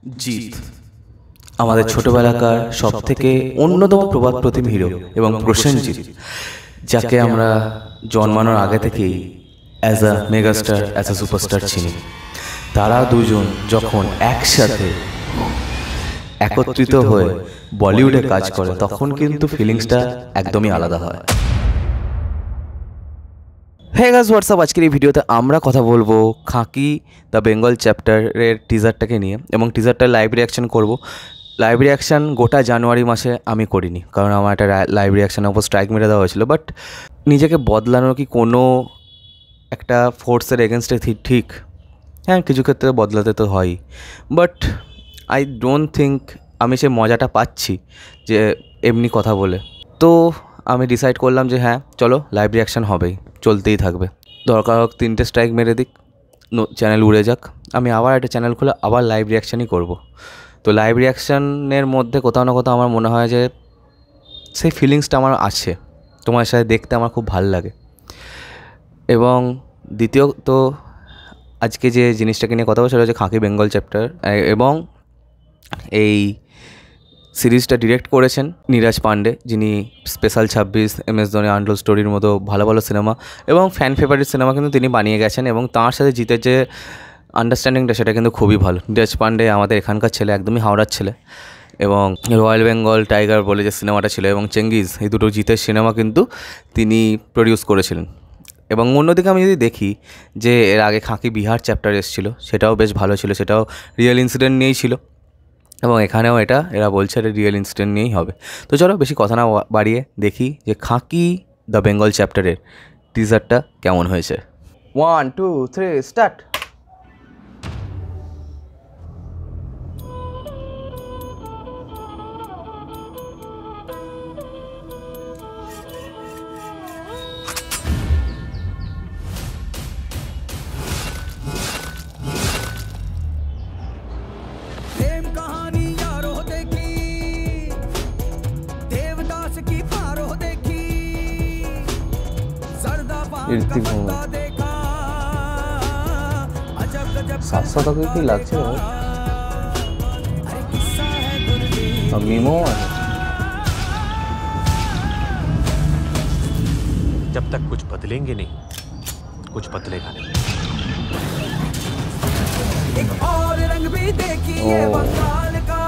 জিৎ আমাদের ছোটবেলাকার সব থেকে অন্যতম প্রবাদ প্রতিম হিরো এবং প্রসেনজিৎ, যাকে আমরা জন্মানোর আগে থেকেই as a megastar, as a superstar চিনি। তারা দুজন যখন একসাথে একত্রিত হয়ে বলিউডে কাজ করে তখন কিন্তু ফিলিংসটা একদমই আলাদা হয়। Hey guys, what's up. আজকের এই ভিডিওতে আমরা কথা বলবো খাকি দ্য বেঙ্গল চ্যাপ্টারের টিজারটাকে নিয়ে, এবং টিজারটার লাইভ রিয়াকশান করব। লাইভ রিয়াকশান গোটা জানুয়ারি মাসে আমি করিনি, কারণ আমার একটা লাইভ রিয়াকশানের উপর স্ট্রাইক মেরে দেওয়া হয়েছিল। বাট নিজেকে বদলানো কি কোনো একটা ফোর্সের এগেনস্টে ঠিক? হ্যাঁ, কিছু ক্ষেত্রে বদলাতে তো হয়ই, বাট আই ডোন্ট থিঙ্ক আমি সে মজাটা পাচ্ছি যে এমনি কথা বলে। তো আমি ডিসাইড করলাম যে হ্যাঁ চলো, লাইভ রিয়াকশান হবেই, চলতেই থাকবে। দরকার হোক 3টে স্ট্রাইক মেরে দিক, চ্যানেল উড়ে যাক, আমি আবার একটা চ্যানেল খুলে আবার লাইভ রিয়াকশানই করব। তো লাইভ রিয়াকশানের মধ্যে কোথাও না কোথাও আমার মনে হয় যে সেই ফিলিংসটা আমার আছে, তোমার সাথে দেখতে আমার খুব ভালো লাগে। এবং দ্বিতীয়ত আজকে যে জিনিসটাকে নিয়ে কথা বলছে সেটা হচ্ছে খাকি বেঙ্গল চ্যাপ্টার, এবং এই সিরিজটা ডিরেক্ট করেছেন নীরাজ পান্ডে, যিনি স্পেশাল 26, MS ধোনি, আনটোল্ড স্টোরির মতো ভালো ভালো সিনেমা এবং ফ্যান ফেভারিট সিনেমা কিন্তু তিনি বানিয়ে গেছেন। এবং তার সাথে জিতের যে আন্ডারস্ট্যান্ডিংটা সেটা কিন্তু খুবই ভালো। নীরাজ পান্ডে আমাদের এখানকার ছেলে, একদমই হাওড়ার ছেলে। এবং রয়্যাল বেঙ্গল টাইগার বলে যে সিনেমাটা ছিল, এবং চেঙ্গিজ, এই দুটো জিতের সিনেমা কিন্তু তিনি প্রডিউস করেছিলেন। এবং অন্যদিকে আমি যদি দেখি যে এর আগে খাকি বিহার চ্যাপ্টার এসেছিল, সেটাও বেশ ভালো ছিল, সেটাও রিয়েল ইনসিডেন্ট নিয়েই ছিল। এবং এখানেও এরা বলছে এটা রিয়েল ইনসিডেন্ট নিয়েই হবে। তো চলো বেশি কথা না বাড়িয়ে দেখি যে খাকি দ্য বেঙ্গল চ্যাপ্টারের টিজারটা কেমন হয়েছে। 1 2 3 স্টার্ট। ঋত্বিক ঘুমে 700 টাকা কি লাগছে? মিমো আছে। जब तक कुछ बदलेंगे नहीं, कुछ बदलेगा नहीं। एक और रंग भी देखिए बंगाल का,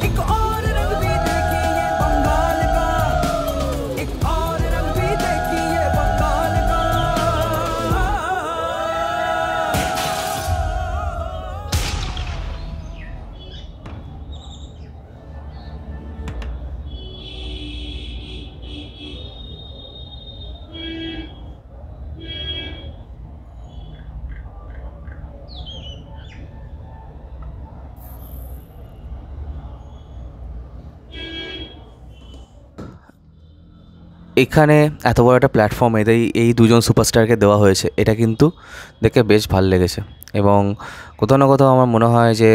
एक और रंग भी देखिए बंगाल का, एक और रंग भी देखिए बंगाल का। এখানে এত বড় একটা প্ল্যাটফর্ম এই দুজন সুপারস্টারকে দেওয়া হয়েছে, এটা কিন্তু দেখে বেশ ভালো লেগেছে। এবং কোথাও না কোথাও আমার মনে হয় যে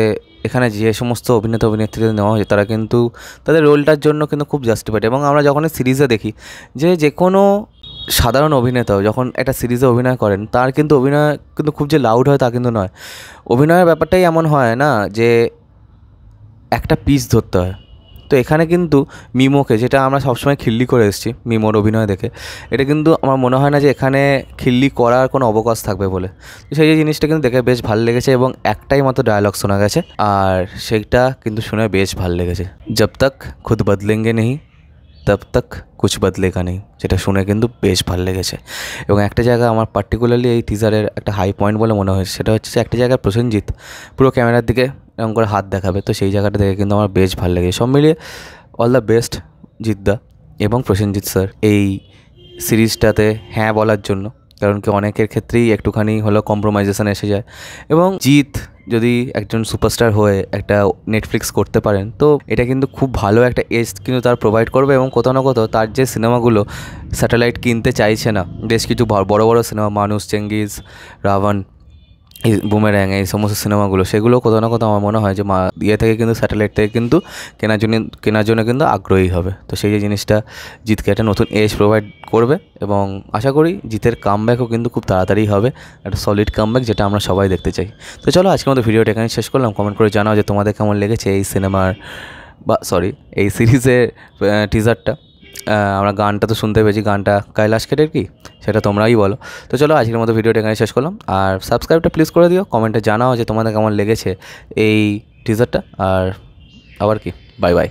এখানে যে সমস্ত অভিনেতা অভিনেত্রীদের নেওয়া হয়েছে তারা কিন্তু তাদের রোলটার জন্য কিন্তু খুব জাস্টিফাইড। এবং আমরা যখন সিরিজে দেখি যে কোনো সাধারণ অভিনেতাও যখন একটা সিরিজে অভিনয় করেন, তার কিন্তু অভিনয় কিন্তু খুব যে লাউড হয় তা কিন্তু নয়। অভিনয়ের ব্যাপারটাই এমন হয় না যে একটা পিচ ধরতে হয়। তো এখানে কিন্তু মিমোকে, যেটা আমরা সবসময় খিল্লি করে এসেছি মিমোর অভিনয় দেখে, এটা কিন্তু আমার মনে হয় না যে এখানে খিল্লি করার কোনো অবকাশ থাকবে বলে। তো সেই জিনিসটা কিন্তু দেখে বেশ ভালো লেগেছে। এবং একটাই মতো ডায়লগ শোনা গেছে, আর সেইটা কিন্তু শুনে বেশ ভালো লেগেছে, জব তক খুদ বদলেঙ্গে নেই তব তক কুছ বদলেগা নেই, যেটা শুনে কিন্তু বেশ ভালো লেগেছে। এবং একটা জায়গা আমার পার্টিকুলারলি এই টিজারের একটা হাই পয়েন্ট বলে মনে হয়েছে, সেটা হচ্ছে যে একটা জায়গায় প্রসেনজিৎ পুরো ক্যামেরার দিকে এরকম করে হাত দেখাবে, তো সেই জায়গাটা দেখে কিন্তু আমার বেশ ভালো লেগেছে। সব মিলিয়ে অল দ্য বেস্ট জিৎদা এবং প্রসেনজিৎ স্যার এই সিরিজটাতে হ্যাঁ বলার জন্য, কারণ কি অনেকের ক্ষেত্রেই একটুখানি হলেও কম্প্রোমাইজেশন এসে যায়। এবং জিৎ যদি একজন সুপারস্টার হয়ে একটা নেটফ্লিক্স করতে পারেন, তো এটা কিন্তু খুব ভালো একটা এজ কিন্তু তার প্রোভাইড করবে। এবং কোথাও না কোথাও তার যে সিনেমাগুলো স্যাটেলাইট কিনতে চাইছে না, বেশ কিছু বড় বড় সিনেমা, মানুষ, চেঙ্গিজ, রাবণ, এই বুমেরাং এই সমস্ত সিনেমাগুলো, সেগুলো কোথাও না কোথাও আমার মনে হয় যে ইয়ে থেকে কিন্তু স্যাটেলাইট থেকে কিন্তু কেনার জন্য কিন্তু আগ্রহী হবে। তো সেই যে জিনিসটা জিতকে একটা নতুন এজ প্রোভাইড করবে এবং আশা করি জিতের কামব্যাকও কিন্তু খুব তাড়াতাড়ি হবে, একটা সলিড কামব্যাক যেটা আমরা সবাই দেখতে চাই। তো চলো আজকের মতো ভিডিওটা এখানে শেষ করলাম। কমেন্ট করে জানাও যে তোমাদের কেমন লেগেছে এই সিনেমার এই সিরিজের টিজারটা। আমরা গানটা তো শুনতে পেয়েছি, গানটা কৈলাশ খেরের কি, সেটা তোমরাই বলো। তো চলো আজকের মতো ভিডিওটা এখানে শেষ করলাম। আর সাবস্ক্রাইবটা প্লিজ করে দিও, কমেন্টে জানাও যে তোমাদের কেমন লেগেছে এই টিজারটা। আর আবার কি, বাই বাই।